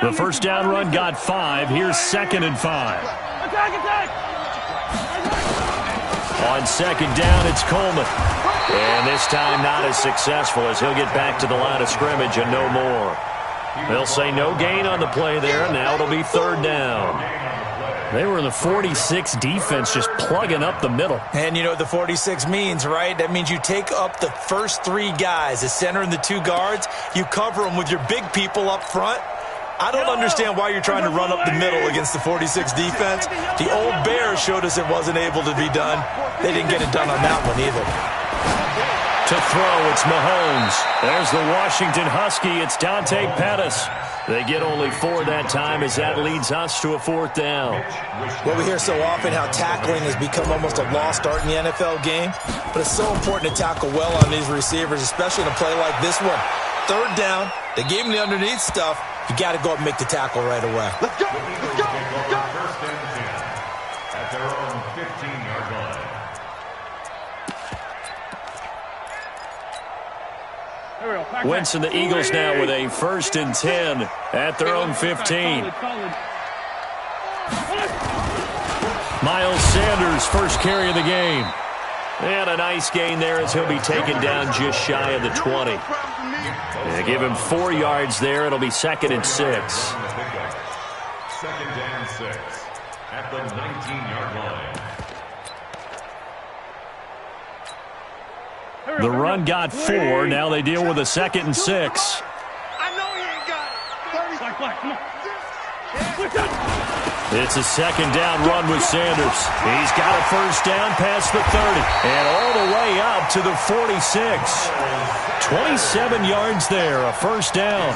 The first down run got 5. Here's 2nd and 5. On 2nd down, it's Coleman. And this time not as successful as he'll get back to the line of scrimmage and no more. They'll say no gain on the play there. Now it'll be 3rd down. They were in the 46 defense just plugging up the middle. And you know what the 46 means, right? That means you take up the first 3 guys, the center and the 2 guards. You cover them with your big people up front. I don't understand why you're trying to run up the middle against the 46 defense. The old Bears showed us it wasn't able to be done. They didn't get it done on that one either. To throw, it's Mahomes. There's the Washington Husky. It's Dante Pettis. They get only 4 that time as that leads us to a 4th down. Well, we hear so often how tackling has become almost a lost art in the NFL game. But it's so important to tackle well on these receivers, especially in a play like this one. 3rd down, they gave him the underneath stuff. You got to go up and make the tackle right away. Let's go! Let's go! Let's go! First and 10 at their own 15-yard line. Wentz and the Eagles now with a 1st and 10 at their own 15. Miles Sanders, first carry of the game. And a nice gain there as he'll be taken down just shy of the 20. They give him 4 yards there. It'll be 2nd and 6. 2nd and 6 at the 19-yard line. The run got 4. Now they deal with a 2nd and 6. I know he ain't got it. It's a 2nd down run with Sanders. He's got a 1st down past the 30. And all the way up to the 46. 27 yards there, a 1st down.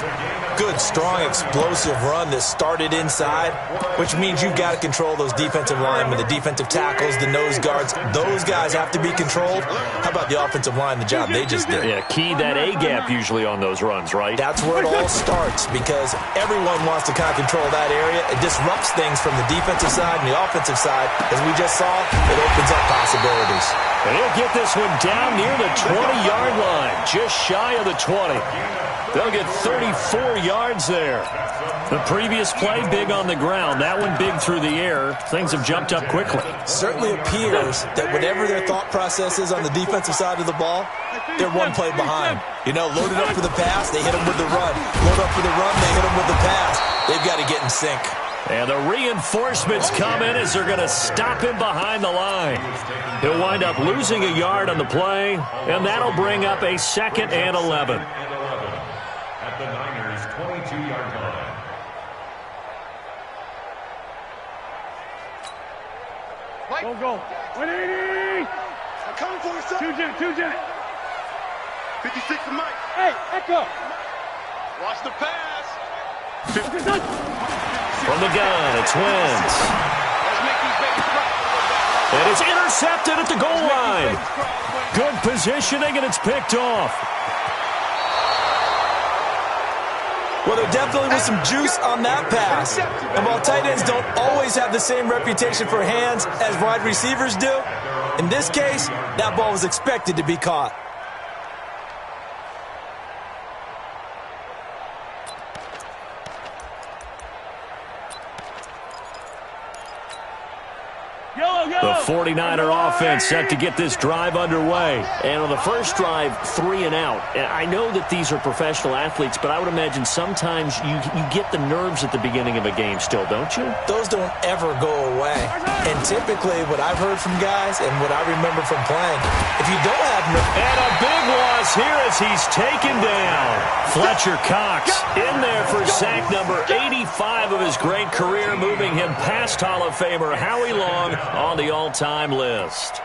Good, strong, explosive run that started inside, which means you've got to control those defensive linemen, the defensive tackles, the nose guards. Those guys have to be controlled. How about the offensive line, the job they just did? Yeah, key that A-gap usually on those runs, right? That's where it all starts because everyone wants to kind of control that area. It disrupts things from the defensive side and the offensive side. As we just saw, it opens up possibilities. And he'll get this one down near the 20-yard line, just shy of the 20. They'll get 34 yards there. The previous play, big on the ground. That one big through the air. Things have jumped up quickly. Certainly appears that whatever their thought process is on the defensive side of the ball, they're one play behind. You know, loaded up for the pass, they hit them with the run. Load up for the run, they hit them with the pass. They've got to get in sync. And the reinforcements come in as they're going to stop him behind the line. He'll wind up losing a yard on the play, and that'll bring up a 2nd and 11. At the Niners' 22-yard line. Go. 180. I'm coming for you, son. 2 jet. 56 to Mike. Hey, Echo. Watch the pass. From the gun, it's Wentz. And it's intercepted at the goal line. Good positioning, and it's picked off. Well, there definitely was some juice on that pass. And while tight ends don't always have the same reputation for hands as wide receivers do, in this case, that ball was expected to be caught. The 49er offense set to get this drive underway. And on the first drive, 3 and out. And I know that these are professional athletes, but I would imagine sometimes you get the nerves at the beginning of a game still, don't you? Those don't ever go away. And typically what I've heard from guys and what I remember from playing, if you don't have nerves... And a big loss here as he's taken down. Fletcher Cox in there for sack number 85 of his great career, moving him past Hall of Famer Howie Long on the all-time list.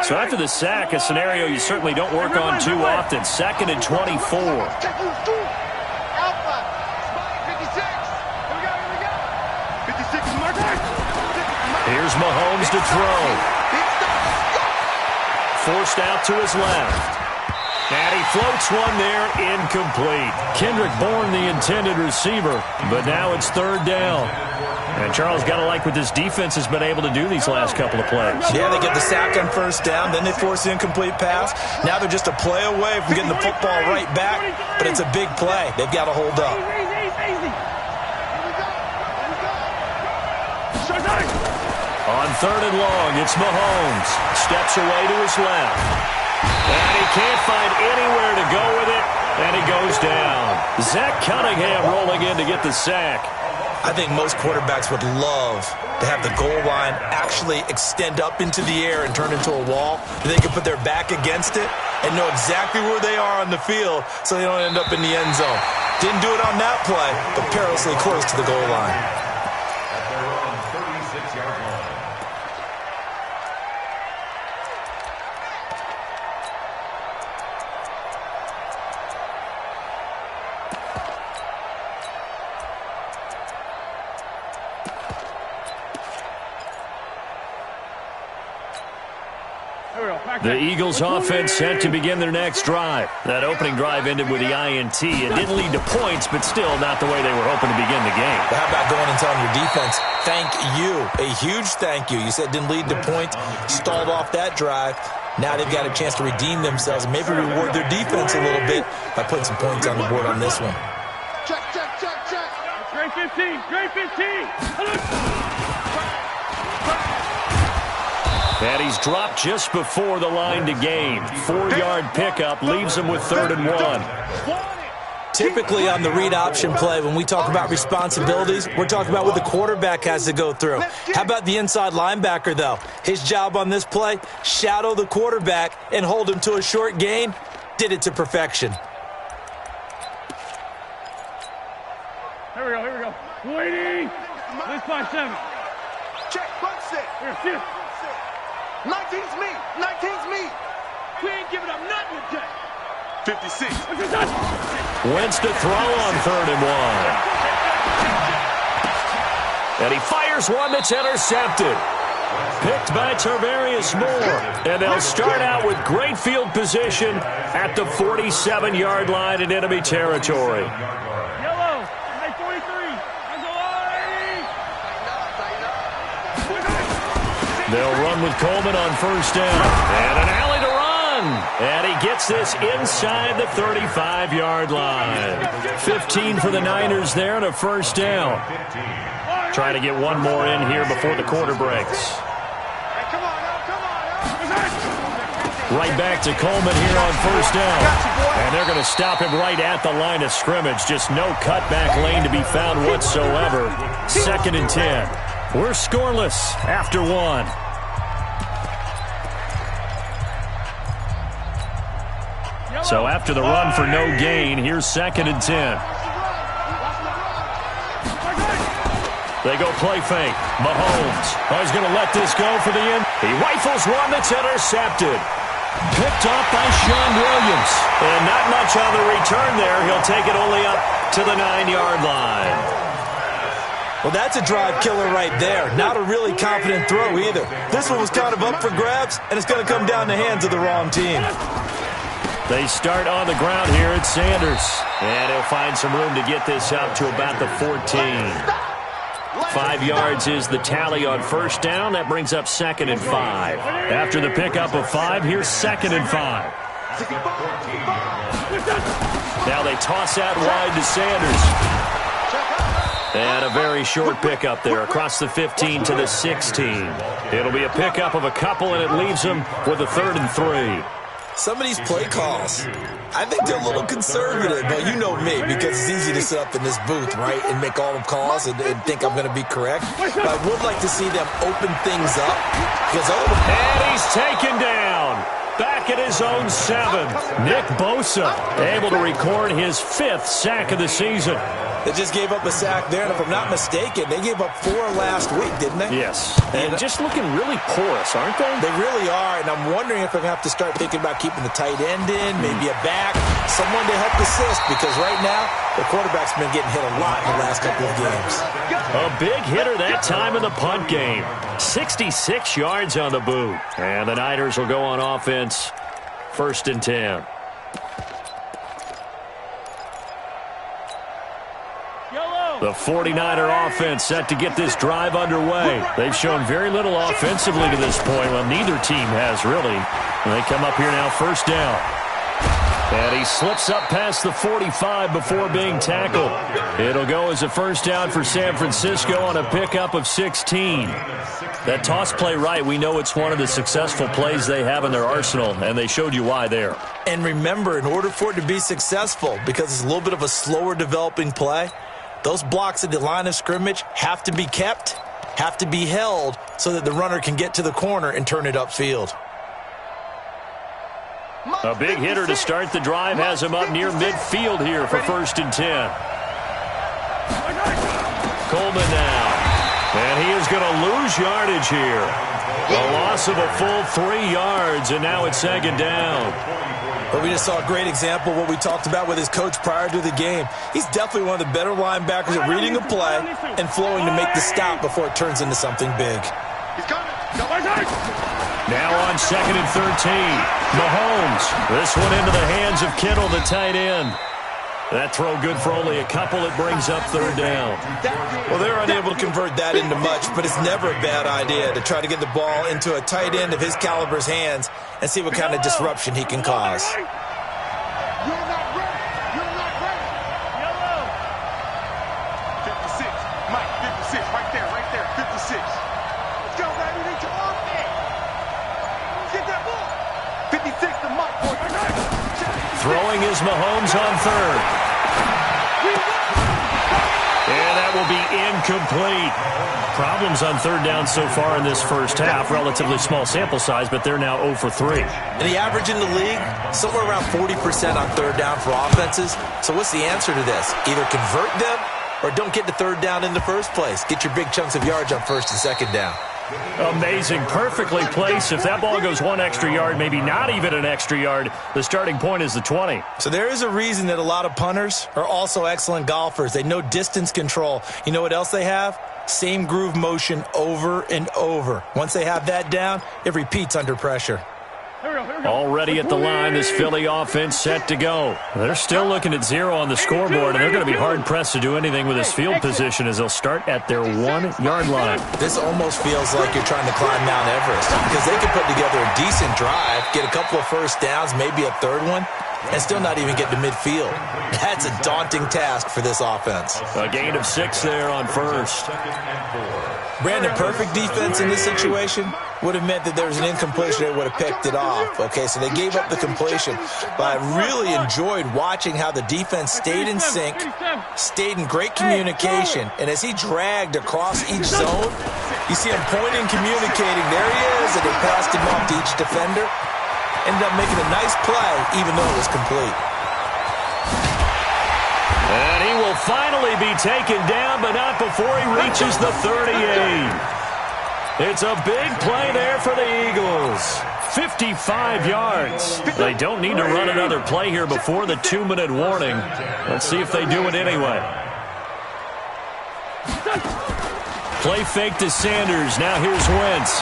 So after the sack, a scenario you certainly don't work on too often. 2nd and 24. Here's Mahomes to throw. Forced out to his left. And he floats one there, incomplete. Kendrick Bourne, the intended receiver, but now it's third down. And Charles, got to like what this defense has been able to do these last couple of plays. Yeah, they get the sack on first down, then they force the incomplete pass. Now they're just a play away from getting the football right back, but it's a big play. They've got to hold up. On third and long, it's Mahomes. Steps away to his left. And he can't find anywhere to go with it, and he goes down. Zach Cunningham rolling in to get the sack. I think most quarterbacks would love to have the goal line actually extend up into the air and turn into a wall. They can put their back against it and know exactly where they are on the field so they don't end up in the end zone. Didn't do it on that play, but perilously close to the goal line. At their own 36-yard line. The Eagles offense set to begin their next drive. That opening drive ended with the INT. It didn't lead to points, but still not the way they were hoping to begin the game. But how about going and telling your defense, thank you, a huge thank you. You said it didn't lead to points, stalled off that drive. Now they've got a chance to redeem themselves and maybe reward their defense a little bit by putting some points on the board on this one. Check. Great 15. Great 15. And he's dropped just before the line to gain. 4-yard pickup leaves him with 3rd and 1. Typically on the read option play, when we talk about responsibilities, we're talking about what the quarterback has to go through. How about the inside linebacker, though? His job on this play, shadow the quarterback and hold him to a short gain. Did it to perfection. Here we go. Waiting. Let's 5-7. Check, front set. Here, shift. 19's me. We ain't giving up nothing today. 56. Wentz to throw on 3rd and 1. And he fires one that's intercepted. Picked by Tarvarius Moore. And they'll start out with great field position at the 47-yard line in enemy territory. Yellow. 43. They'll run with Coleman on first down. And an alley to run. And he gets this inside the 35-yard line. 15 for the Niners there and a first down. Trying to get one more in here before the quarter breaks. Right back to Coleman here on first down. And they're going to stop him right at the line of scrimmage. Just no cutback lane to be found whatsoever. 2nd and 10. We're scoreless after 1. So after the run for no gain, here's 2nd and 10. They go play fake. Mahomes. He's going to let this go for the end. He rifles one that's intercepted. Picked off by Sean Williams. And not much on the return there. He'll take it only up to the 9-yard line. Well, that's a drive killer right there. Not a really confident throw either. This one was kind of up for grabs, and it's going to come down the hands of the wrong team. They start on the ground here at Sanders. And he'll find some room to get this up to about the 14. 5 yards is the tally on first down. That brings up 2nd and 5. After the pickup of 5, here's 2nd and 5. Now they toss out wide to Sanders. And a very short pickup there across the 15 to the 16. It'll be a pickup of a couple, and it leaves them with a 3rd and 3. Some of these play calls, I think they're a little conservative, but you know me, because it's easy to sit up in this booth, right, and make all the calls and think I'm going to be correct. But I would like to see them open things up. And he's taken down. Back at his own 7th. Nick Bosa able to record his 5th sack of the season. They just gave up a sack there, and if I'm not mistaken, they gave up 4 last week, didn't they? Yes. And just looking really porous, aren't they? They really are, and I'm wondering if they're going to have to start thinking about keeping the tight end in, maybe a back, someone to help assist, because right now, the quarterback's been getting hit a lot in the last couple of games. A big hitter that time in the punt game. 66 yards on the boot. And the Niners will go on offense. 1st and 10. The 49er offense set to get this drive underway. They've shown very little offensively to this point. Well, neither team has really. And they come up here now, first down. And he slips up past the 45 before being tackled. It'll go as a first down for San Francisco on a pickup of 16. That toss play right, we know it's one of the successful plays they have in their arsenal, and they showed you why there. And remember, in order for it to be successful, because it's a little bit of a slower developing play, those blocks at the line of scrimmage have to be kept, have to be held, so that the runner can get to the corner and turn it upfield. A big hitter to start the drive has him up near midfield here for 1st and 10. Coleman now. And he is going to lose yardage here. A loss of a full 3 yards, and now it's 2nd down. But we just saw a great example of what we talked about with his coach prior to the game. He's definitely one of the better linebackers at reading a play and flowing to make the stop before it turns into something big. He's coming. Now on 2nd and 13. Mahomes. This one into the hands of Kittle, the tight end. That throw good for only a couple. It brings up 3rd down. Well, they're unable to convert that into much, but it's never a bad idea to try to get the ball into a tight end of his caliber's hands and see what kind of disruption he can cause. You're not ready. You're not ready. Yellow. 56. Mike, 56. Right there. 56. Let's go, baby. Need your offense. Get that ball. 56 to Mike. Throwing is Mahomes on 3rd. And that will be incomplete. Problems on 3rd down so far in this first half. Relatively small sample size, but they're now 0 for 3. And the average in the league, somewhere around 40% on 3rd down for offenses. So what's the answer to this? Either convert them or don't get to 3rd down in the first place. Get your big chunks of yards on 1st and 2nd down. Amazing. Perfectly placed. If that ball goes 1 extra yard, maybe not even an extra yard, the starting point is the 20. So there is a reason that a lot of punters are also excellent golfers. They know distance control. You know what else they have? Same groove motion over and over. Once they have that down, it repeats under pressure. Already at the line, this Philly offense set to go. They're still looking at 0 on the scoreboard, and they're going to be hard-pressed to do anything with his field position as they'll start at their 1-yard line. This almost feels like you're trying to climb Mount Everest because they can put together a decent drive, get a couple of first downs, maybe a 3rd one, and still not even get to midfield. That's a daunting task for this offense. A gain of 6 there on 1st. Brandon, perfect defense in this situation would have meant that there was an incompletion that would have picked it off. Okay, so they gave up the completion. But I really enjoyed watching how the defense stayed in sync, stayed in great communication, and as he dragged across each zone, you see him pointing, communicating. There he is, and they passed him off to each defender. Ended up making a nice play, even though it was complete. And he will finally be taken down, but not before he reaches the 38. It's a big play there for the Eagles. 55 yards. They don't need to run another play here before the 2-minute warning. Let's see if they do it anyway. Play fake to Sanders. Now here's Wentz.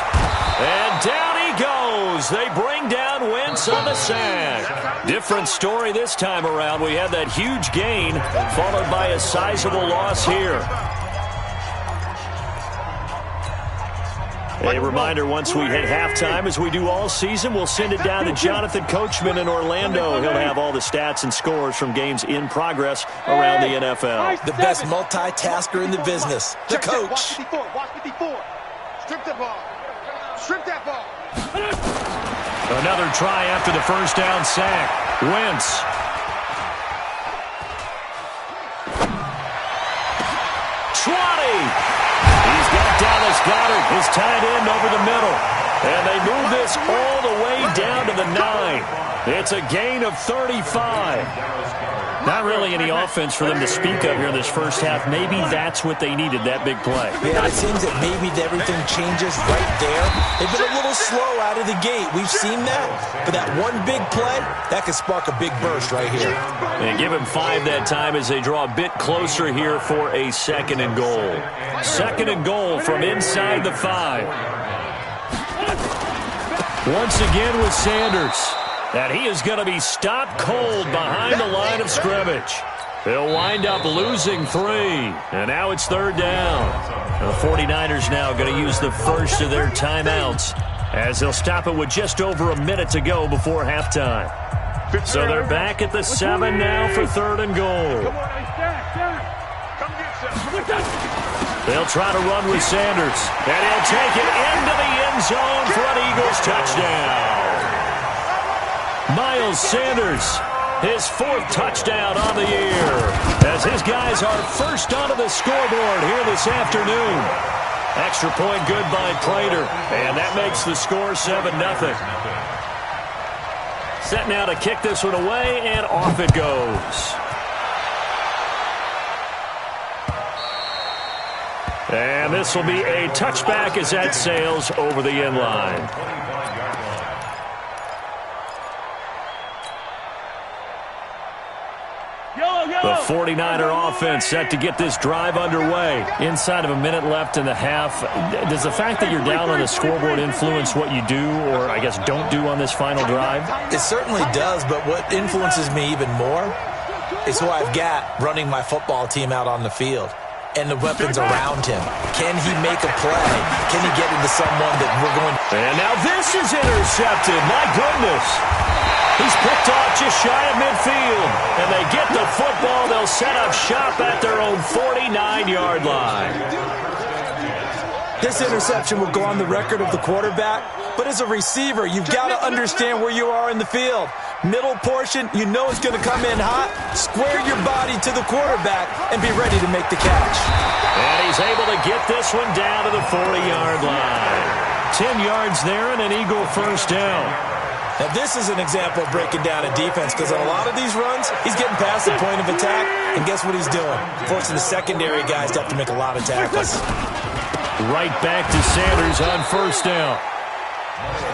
And down he goes. They bring down Wentz on the sack. Different story this time around. We had that huge gain followed by a sizable loss here. A reminder, once we hit halftime, as we do all season, we'll send it down to Jonathan Coachman in Orlando. He'll have all the stats and scores from games in progress around the NFL. The best multitasker in the business, the coach. Watch 54. Watch 54. Strip the ball. Strip that ball. Another try after the first down sack. Wentz. He's got Dallas Goedert, his tight end, over the middle. And they move this all the way down to the 9. It's a gain of 35. Not really any offense for them to speak of here in this first half. Maybe that's what they needed, that big play. Yeah, it seems that maybe everything changes right there. They've been a little slow out of the gate. We've seen that. But that one big play, that could spark a big burst right here. And give him 5 that time as they draw a bit closer here for a 2nd and goal. 2nd and goal from inside the 5. Once again with Sanders. And he is going to be stopped cold behind the line of scrimmage. They'll wind up losing 3. And now it's 3rd down. The 49ers now going to use the first of their timeouts as they'll stop it with just over a minute to go before halftime. So they're back at the 7 now for 3rd and goal. They'll try to run with Sanders. And he'll take it into the end zone for an Eagles touchdown. Miles Sanders, his 4th touchdown on the year, as his guys are first onto the scoreboard here this afternoon. Extra point good by Prater, and that makes the score 7-0. Set now to kick this one away, and off it goes. And this will be a touchback as that sails over the end line. The 49er offense set to get this drive underway. Inside of a minute left in the half. Does the fact that you're down on the scoreboard influence what you do, or I guess don't do on this final drive? It certainly does, but what influences me even more is who I've got running my football team out on the field and the weapons around him. Can he make a play? Can he get into someone that we're going to... And now this is intercepted. My goodness. He's picked off just shy of midfield. And they get the football. They'll set up shop at their own 49-yard line. This interception will go on the record of the quarterback, but as a receiver, you've got to understand where you are in the field. Middle portion, you know it's going to come in hot. Square your body to the quarterback and be ready to make the catch. And he's able to get this one down to the 40-yard line. 10 yards there and an Eagle first down. Now, this is an example of breaking down a defense because on a lot of these runs, he's getting past the point of attack, and guess what he's doing? Forcing the secondary guys to have to make a lot of tackles. Right back to Sanders on first down.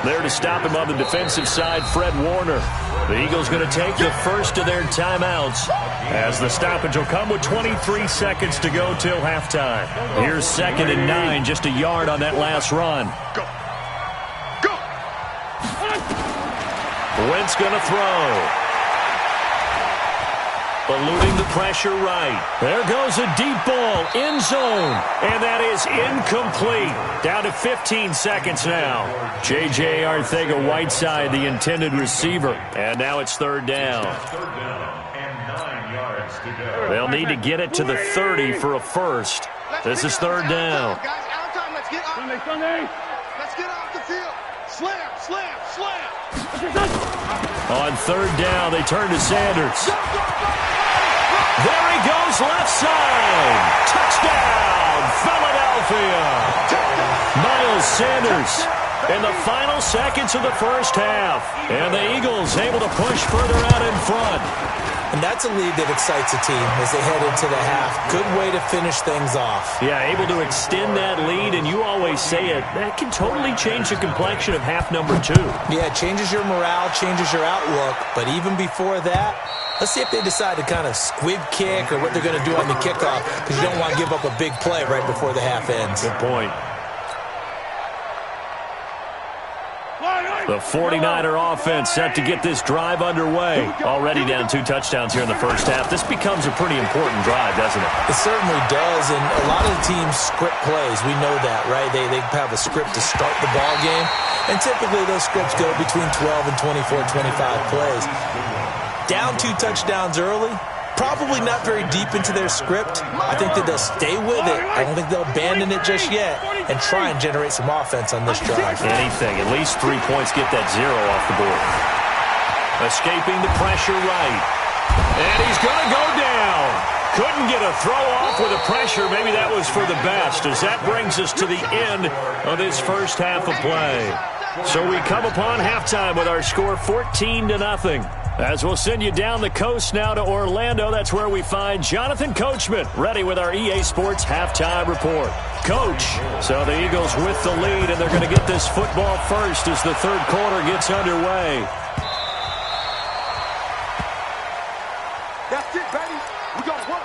There to stop him on the defensive side, Fred Warner. The Eagles going to take the first of their timeouts as the stoppage will come with 23 seconds to go till halftime. Here's 2nd and 9, just a yard on that last run. Wentz going to throw. Eluding the pressure right. There goes a deep ball, end zone. And that is incomplete. Down to 15 seconds now. J.J. Arcega-Whiteside, the intended receiver. And now it's 3rd down. They'll need to get it to the 30 for a first. This is 3rd down. Sunday. Let's get off the field. Slam, slam, slam. On 3rd down, they turn to Sanders. There he goes, left side. Touchdown, Philadelphia. Miles Sanders in the final seconds of the first half. And the Eagles able to push further out in front. And that's a lead that excites a team as they head into the half. Good way to finish things off. Yeah, able to extend that lead, and you always say it, that can totally change the complexion of half number 2. Yeah, it changes your morale, changes your outlook. But even before that, let's see if they decide to kind of squib kick or what they're going to do on the kickoff, because you don't want to give up a big play right before the half ends. Good point. The 49er offense set to get this drive underway. Already down 2 touchdowns here in the first half. This becomes a pretty important drive, doesn't it? It certainly does, and a lot of the teams script plays. We know that, right? They have a script to start the ball game, and typically those scripts go between 12 and 24, 25 plays. Down 2 touchdowns early, probably not very deep into their script. I think that they'll stay with it. I don't think they'll abandon it just yet and try and generate some offense on this drive. Anything. At least 3 points, get that 0 off the board. Escaping the pressure right. And he's going to go down. Couldn't get a throw off with the pressure. Maybe that was for the best, as that brings us to the end of this first half of play. So we come upon halftime with our score 14-0. As we'll send you down the coast now to Orlando, that's where we find Jonathan Coachman ready with our EA Sports halftime report. Coach, so the Eagles with the lead, and they're going to get this football first as the 3rd quarter gets underway. That's it, baby. We got to work.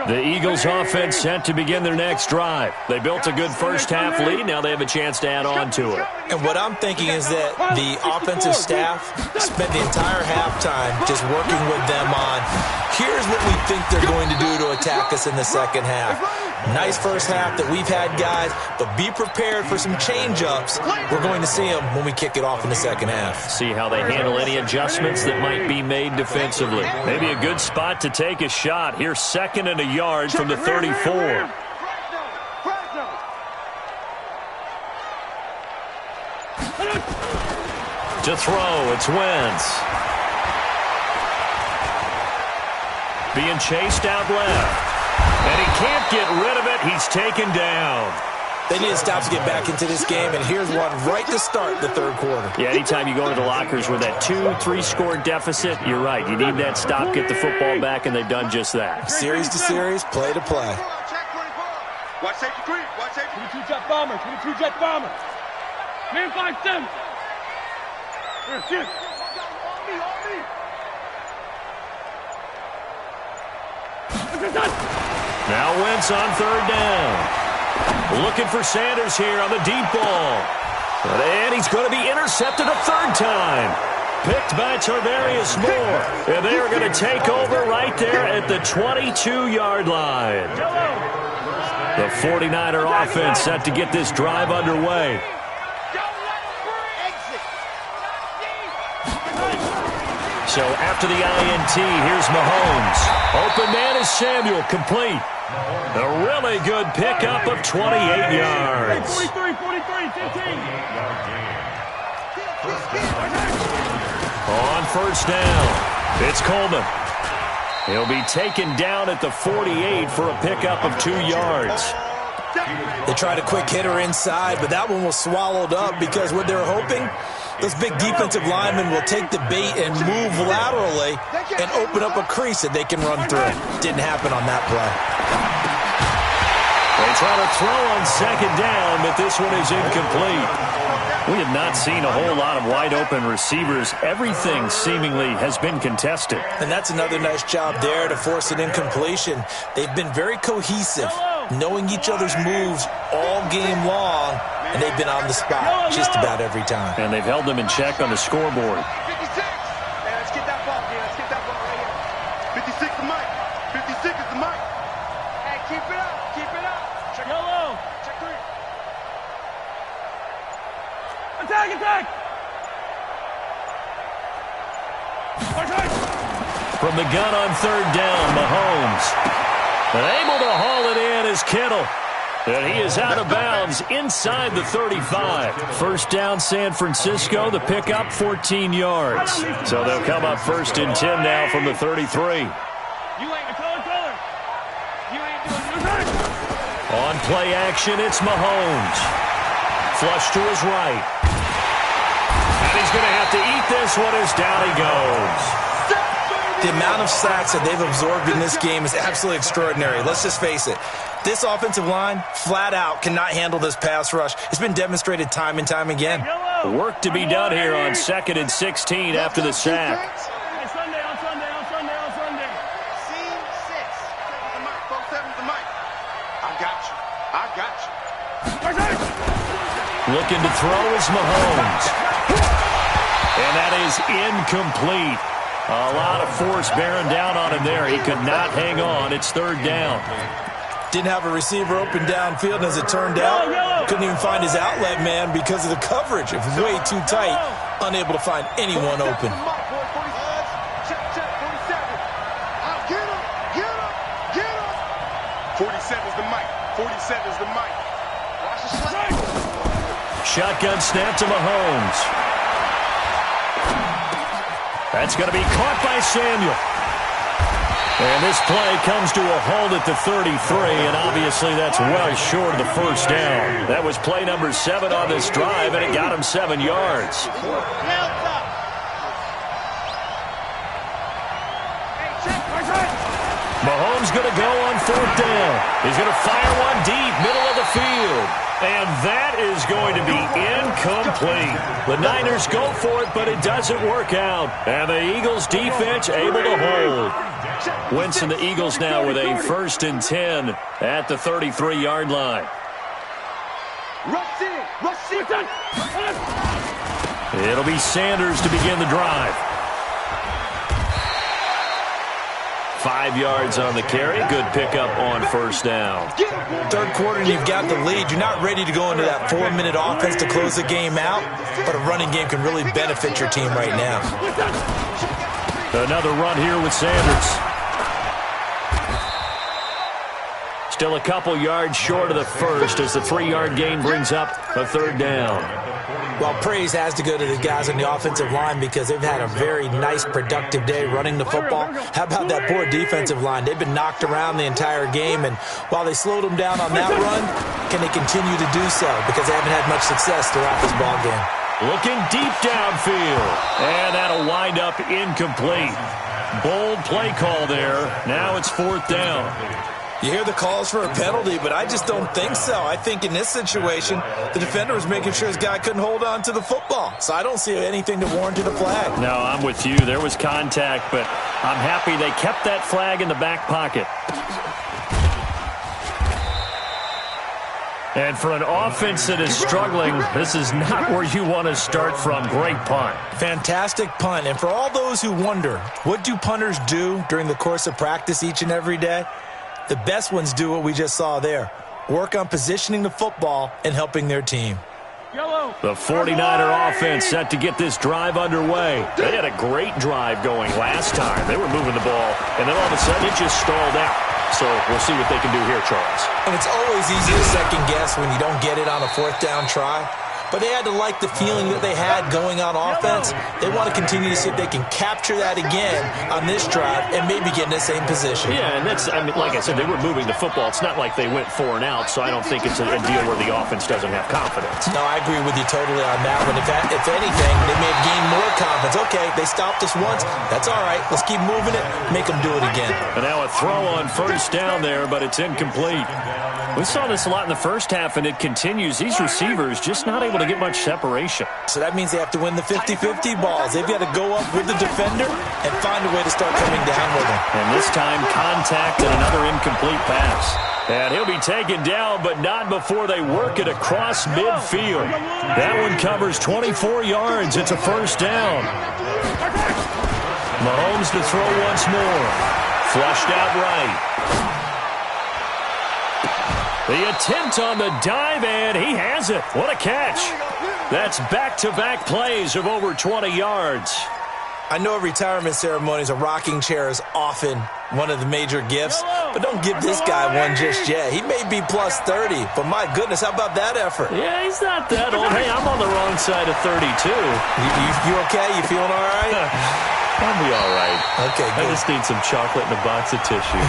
The Eagles offense set to begin their next drive. They built a good first-half lead. Now they have a chance to add on to it. And what I'm thinking is that the offensive staff spent the entire halftime just working with them on, here's what we think they're going to do to attack us in the second half. Nice first half that we've had, guys, but be prepared for some change-ups. We're going to see them when we kick it off in the second half. See how they handle any adjustments that might be made defensively. Maybe a good spot to take a shot. Here's 2nd and a yard from the 34. To throw, it's Wentz. Being chased out left. And he can't get rid of it. He's taken down. They need to stop to get back into this game, and here's one right to start the third quarter. Yeah, anytime you go into the lockers with that 2-3 score deficit, you're right. You need that stop, get the football back, and they've done just that. Series to series, play to play. Watch safety 3. Watch safety. 22 jet bomber. 22 jet bomber. Man 5-7. Here, shift. Now Wentz on 3rd down. Looking for Sanders here on the deep ball. And he's going to be intercepted a 3rd time. Picked by Tarvarius Moore. And they are going to take over right there at the 22-yard line. The 49er offense set to get this drive underway. So after the INT, here's Mahomes. Open man is Samuel, complete. A really good pickup of 28 yards. 43, 15. On 1st down, it's Coleman. He'll be taken down at the 48 for a pickup of 2 yards. They tried a quick hitter inside, but that one was swallowed up because what they're hoping, those big defensive linemen will take the bait and move laterally and open up a crease that they can run through. Didn't happen on that play. They try to throw on 2nd down, but this one is incomplete. We have not seen a whole lot of wide-open receivers. Everything seemingly has been contested. And that's another nice job there to force an incompletion. They've been very cohesive, knowing each other's moves all game long, and they've been on the spot just about every time. And they've held them in check on the scoreboard. 56. Hey, let's get that ball, man. Let's get that ball right here. 56 is Mike. 56 is the Mike. Hey, keep it up. Keep it up. Check yellow. Check 3. Attack! From the gun on 3rd down, Mahomes. And able to haul it in is Kittle. And he is out of bounds inside the 35. 1st down, San Francisco. The pickup, 14 yards. So they'll come up 1st and 10 now from the 33. You ain't a color. You ain't doing nothing. On play action, it's Mahomes. Flush to his right. And he's going to have to eat this one as down he goes. The amount of sacks that they've absorbed in this game is absolutely extraordinary. Let's just face it. This offensive line, flat out, cannot handle this pass rush. It's been demonstrated time and time again. Work to be done here on 2nd and 16 after the sack. Hey, Sunday. Scene 6. 7's the Mike. 47's the Mike. I got you. Looking to throw is Mahomes. And that is incomplete. A lot of force bearing down on him there. He could not hang on. It's 3rd down. Didn't have a receiver open downfield, and as it turned out, couldn't even find his outlet man because of the coverage. It was way too tight, unable to find anyone open. Check, 47. Get him. 47's the Mike. 47's the Mike. Watch the slide. Shotgun snap to Mahomes. That's going to be caught by Samuel. And this play comes to a halt at the 33, and obviously that's well short of the 1st down. That was play number 7 on this drive, and it got him 7 yards. Mahomes going to go on 4th down. He's going to fire one deep, middle of the field. And that is going to be incomplete. incomplete. The Niners go for it, but it doesn't work out. And the Eagles defense able to hold. Winston, the Eagles now with a 1st and 10 at the 33-yard line. Rush in. Rush in. It'll be Sanders to begin the drive. 5 yards on the carry. Good pickup on 1st down. 3rd quarter, and you've got the lead. You're not ready to go into that 4-minute offense to close the game out, but a running game can really benefit your team right now. Another run here with Sanders. Still a couple yards short of the 1st as the 3-yard gain brings up a 3rd down. Well, praise has to go to the guys on the offensive line because they've had a very nice, productive day running the football. How about that poor defensive line? They've been knocked around the entire game, and while they slowed them down on that run, can they continue to do so? Because they haven't had much success throughout this ball game. Looking deep downfield, and that'll wind up incomplete. Bold play call there. Now it's 4th down. You hear the calls for a penalty, but I just don't think so. I think in this situation, the defender was making sure his guy couldn't hold on to the football. So I don't see anything to warrant a flag. No, I'm with you. There was contact, but I'm happy they kept that flag in the back pocket. And for an offense that is struggling, this is not where you want to start from. Great punt. Fantastic punt. And for all those who wonder, what do punters do during the course of practice each and every day? The best ones do what we just saw there. Work on positioning the football and helping their team. The 49er offense set to get this drive underway. They had a great drive going last time. They were moving the ball, and then all of a sudden it just stalled out. So we'll see what they can do here, Charles. And it's always easy to second guess when you don't get it on a 4th down try. But they had to like the feeling that they had going on offense. They want to continue to see if they can capture that again on this drive and maybe get in the same position. Yeah, and that's, I mean, like I said, they were moving the football. It's not like they went 4 and out, so I don't think it's a deal where the offense doesn't have confidence. No, I agree with you totally on that one. If anything, they may have gained more confidence. Okay, they stopped us once. That's all right. Let's keep moving it, make them do it again. And now a throw on 1st down there, but it's incomplete. We saw this a lot in the 1st half, and it continues. These receivers just not able to get much separation. So that means they have to win the 50-50 balls. They've got to go up with the defender and find a way to start coming down with him. And this time, contact and another incomplete pass. And he'll be taken down, but not before they work it across midfield. That one covers 24 yards. It's a 1st down. Mahomes to throw once more. Flushed out right. The attempt on the dive, and he has it. What a catch. That's back-to-back plays of over 20 yards. I know at retirement ceremonies, a rocking chair is often one of the major gifts, but don't give this guy one just yet. He may be plus 30, but my goodness, how about that effort? Yeah, he's not that old. Hey, I'm on the wrong side of 32. You okay? You feeling all right? I'll be all right. Okay, good. I just need some chocolate and a box of tissue.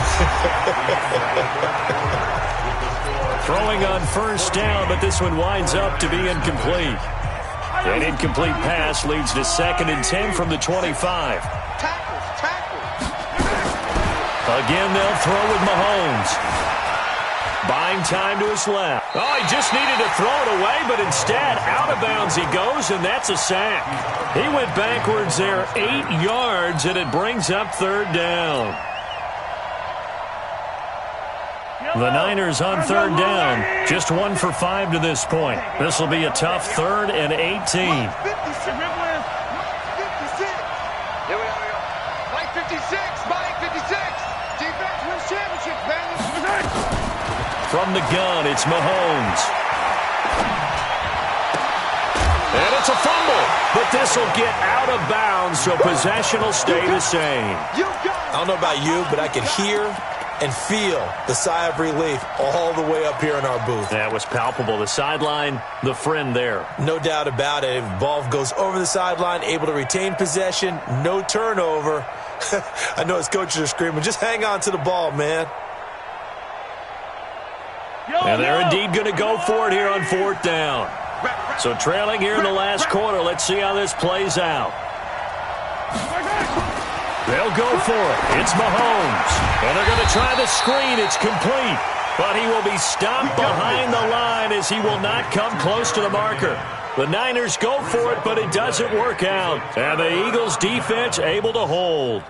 Throwing on 1st down, but this one winds up to be incomplete. An incomplete pass leads to 2nd and 10 from the 25. Again, they'll throw with Mahomes. Buying time to his left. Oh, he just needed to throw it away, but instead, out of bounds he goes, and that's a sack. He went backwards there 8 yards, and it brings up 3rd down. The Niners on 3rd down. Just 1 for 5 to this point. This will be a tough 3rd and 18. 56. Here we go. Mike 56. Mike 56. Defense wins championships, baby. From the gun, it's Mahomes. And it's a fumble. But this will get out of bounds, so possession will stay the same. I don't know about you, but I can hear and feel the sigh of relief all the way up here in our booth. That was palpable. The sideline, the friend there. No doubt about it. Ball goes over the sideline, able to retain possession, no turnover. I know his coaches are screaming, just hang on to the ball, man. And they're indeed going to go for it here on 4th down. So trailing here in the last quarter. Let's see how this plays out. They'll go for it. It's Mahomes. And they're going to try the screen. It's complete. But he will be stopped behind the line as he will not come close to the marker. The Niners go for it, but it doesn't work out. And the Eagles defense able to hold.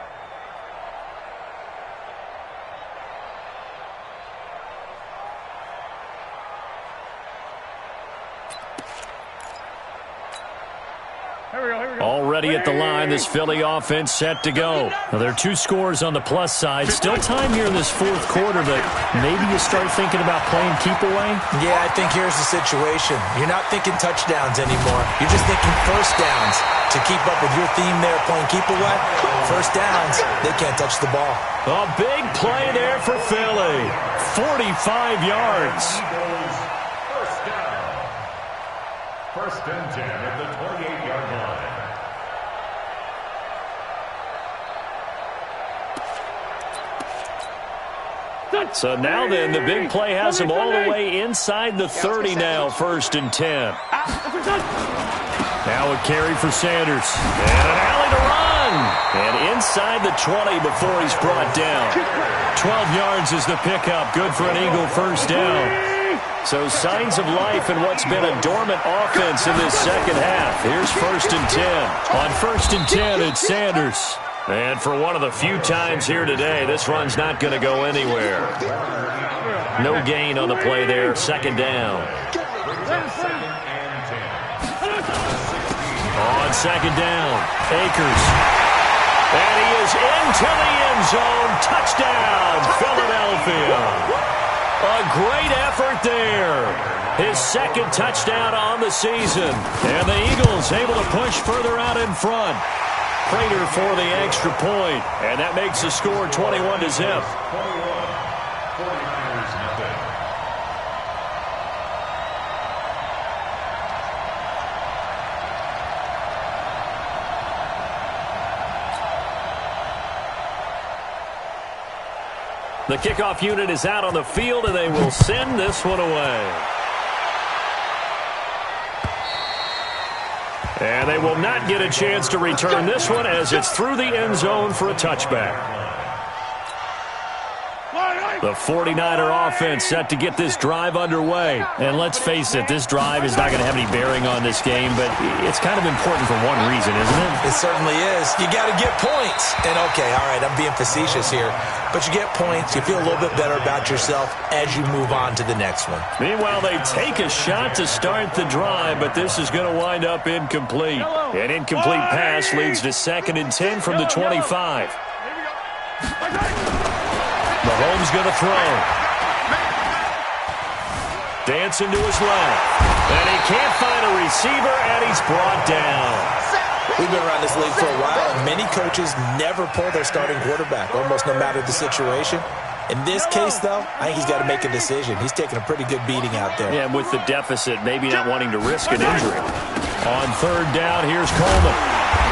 Already at the line, this Philly offense set to go. Now, there are 2 scores on the plus side. Still time here in this 4th quarter, but maybe you start thinking about playing keep away? Yeah, I think here's the situation. You're not thinking touchdowns anymore. You're just thinking first downs. To keep up with your theme there, playing keep away, first downs, they can't touch the ball. A big play there for Philly. 45 yards. First down. First and 10 at the 28-yard line. So now then, the big play has him all the way inside the 30 now, first and 10. Now a carry for Sanders. And an alley to run. And inside the 20 before he's brought down. 12 yards is the pickup. Good for an Eagle first down. So signs of life in what's been a dormant offense in this second half. Here's first and 10. On first and 10, it's Sanders. And for one of the few times here today, this run's not going to go anywhere. No gain on the play there. Second down. On second down, Akers. And he is into the end zone. Touchdown, Philadelphia. A great effort there. His second touchdown on the season. And the Eagles able to push further out in front. Prater for the extra point. And that makes the score 21-0. 49ers nothing. The kickoff unit is out on the field, and they will send this one away. And they will not get a chance to return this one as it's through the end zone for a touchback. The 49er offense set to get this drive underway. And let's face it, this drive is not going to have any bearing on this game, but it's kind of important for one reason, isn't it? It certainly is. You got to get points. And, okay, all right, I'm being facetious here. But you get points, you feel a little bit better about yourself as you move on to the next one. Meanwhile, they take a shot to start the drive, but this is going to wind up incomplete. An incomplete pass leads to 2nd and 10 from the 25. Mahomes going to throw. Dancing to his left. And he can't find a receiver, and he's brought down. We've been around this league for a while, and many coaches never pull their starting quarterback, almost no matter the situation. In this case, though, I think he's got to make a decision. He's taking a pretty good beating out there. Yeah, and with the deficit, maybe not wanting to risk an injury. On third down, here's Coleman.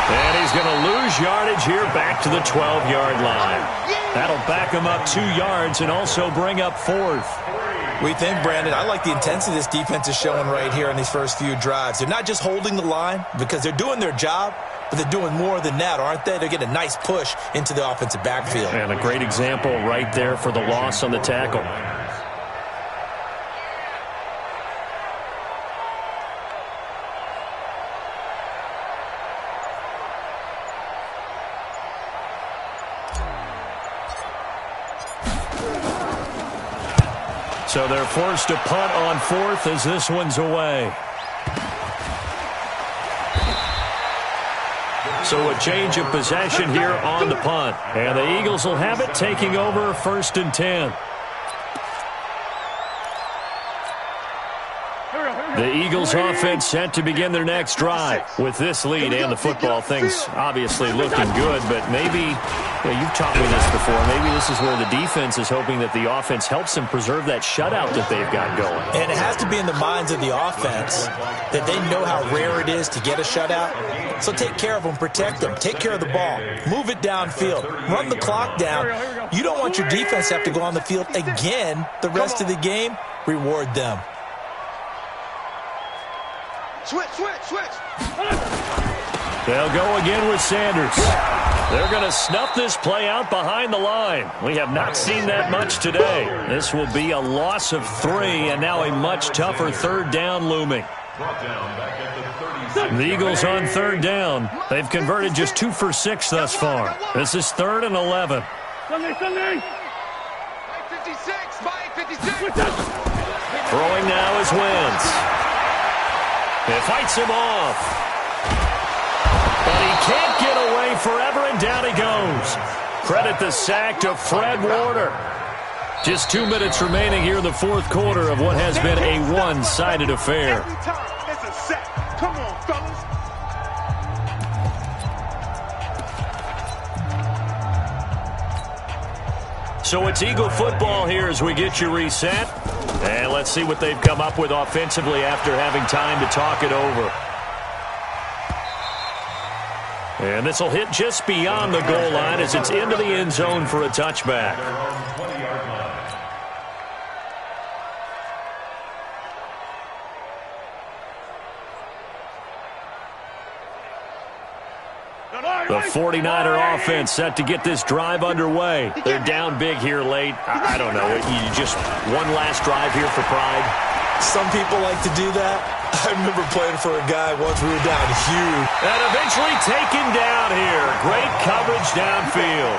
And he's going to lose yardage here back to the 12-yard line. That'll back him up 2 yards and also bring up 4th. We think, Brandon, I like the intensity this defense is showing right here in these first few drives. They're not just holding the line because they're doing their job, but they're doing more than that, aren't they? They're getting a nice push into the offensive backfield. And a great example right there for the loss on the tackle. So they're forced to punt on 4th as this one's away. So a change of possession here on the punt. And the Eagles will have it, taking over 1st and 10. The Eagles offense set to begin their next drive. With this lead and the football, things obviously looking good, but maybe, you've taught me this before, maybe this is where the defense is hoping that the offense helps them preserve that shutout that they've got going. And it has to be in the minds of the offense that they know how rare it is to get a shutout. So take care of them, protect them, take care of the ball, move it downfield, run the clock down. You don't want your defense to have to go on the field again the rest of the game. Reward them. Switch. They'll go again with Sanders. They're going to snuff this play out behind the line. We have not seen that much today. This will be a loss of 3, and now a much tougher third down looming. Brought down back at the 36. The Eagles on third down. They've converted just 2 for 6 thus far. This is 3rd and 11. Sunday, Sunday. Mike 56, Mike 56. Throwing now is Wentz. It fights him off. But he can't get away forever, and down he goes. Credit the sack to Fred Warner. Just 2 minutes remaining here in the fourth quarter of what has been a one-sided affair. Every time it's a sack. Come on, fellas. So it's Eagle football here as we get you reset. And let's see what they've come up with offensively after having time to talk it over. And this will hit just beyond the goal line as it's into the end zone for a touchback. Their own 20-yard line. The 49er offense set to get this drive underway. They're down big here late. I don't know. You just one last drive here for pride. Some people like to do that. I remember playing for a guy once we were down huge. And eventually taken down here. Great coverage downfield.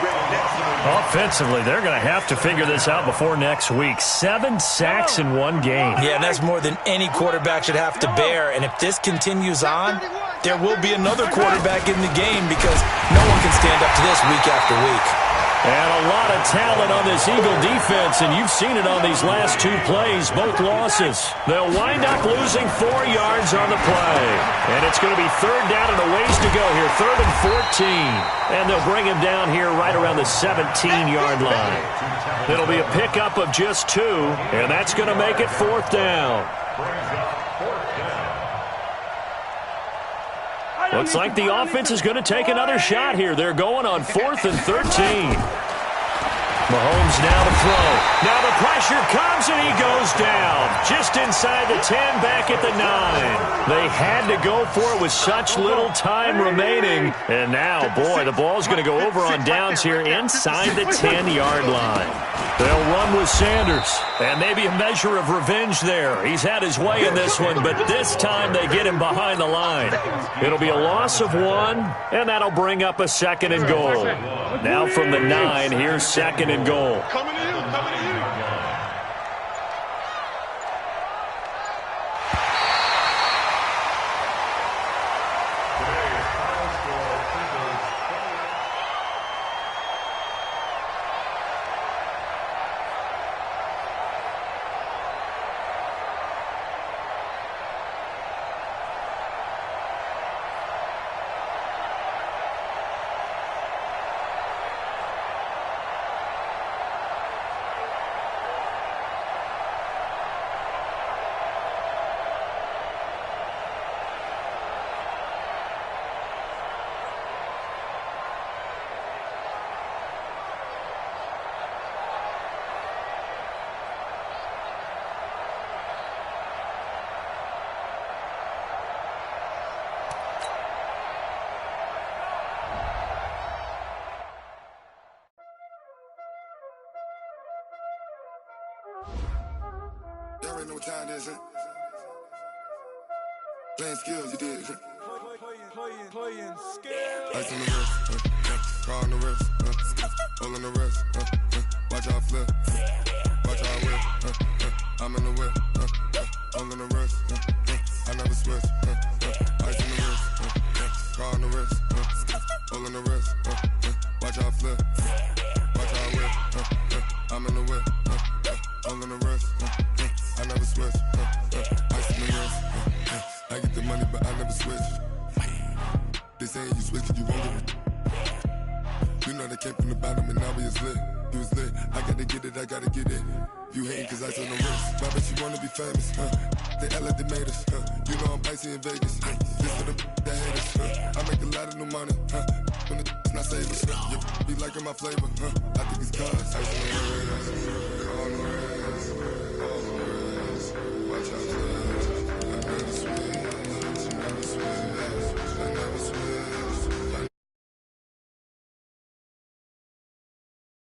Offensively, they're going to have to figure this out before next week. 7 sacks in one game. Yeah, and that's more than any quarterback should have to bear. And if this continues on, there will be another quarterback in the game because no one can stand up to this week after week. And a lot of talent on this Eagle defense, and you've seen it on these last 2 plays, both losses. They'll wind up losing 4 yards on the play. And it's going to be 3rd down and a ways to go here, 3rd and 14. And they'll bring him down here right around the 17-yard line. It'll be a pickup of just 2, and that's going to make it 4th down. Looks like the offense is going to take another shot here. They're going on 4th and 13. Mahomes now to throw. Now the pressure comes and he goes down. Just inside the 10, back at the 9. They had to go for it with such little time remaining. And now, boy, the ball's going to go over on downs here inside the 10-yard line. They'll run with Sanders. And maybe a measure of revenge there. He's had his way in this one, but this time they get him behind the line. It'll be a loss of 1, and that'll bring up a 2nd and goal. Now from the 9, here's 2nd and goal. Coming to you, coming to you. Y'all already know what time it is, huh? Playing skills, you did. Playing skills. Ice on the wrist, car on the wrist, hole in the wrist, watch out flip, watch out whip, I'm in the whip, hole in the wrist, I never switch, ice on the wrist, car on the wrist, hole in the wrist, watch out flip, watch out whip, I'm in the whip, hole in the wrist, I never switch, ice on the wrist, I get the money but I never switch. They saying you switch, you won't get it. You know they came from the bottom and now we is lit. You was lit, I gotta get it, I gotta get it. You hating cause I on the wrist. Why bet you wanna be famous, They act like they made us, You know I'm icy in Vegas, This for the that hate us, I make a lot of new money, When the not saving, You be liking my flavor, I think it's cause ice on the wrist.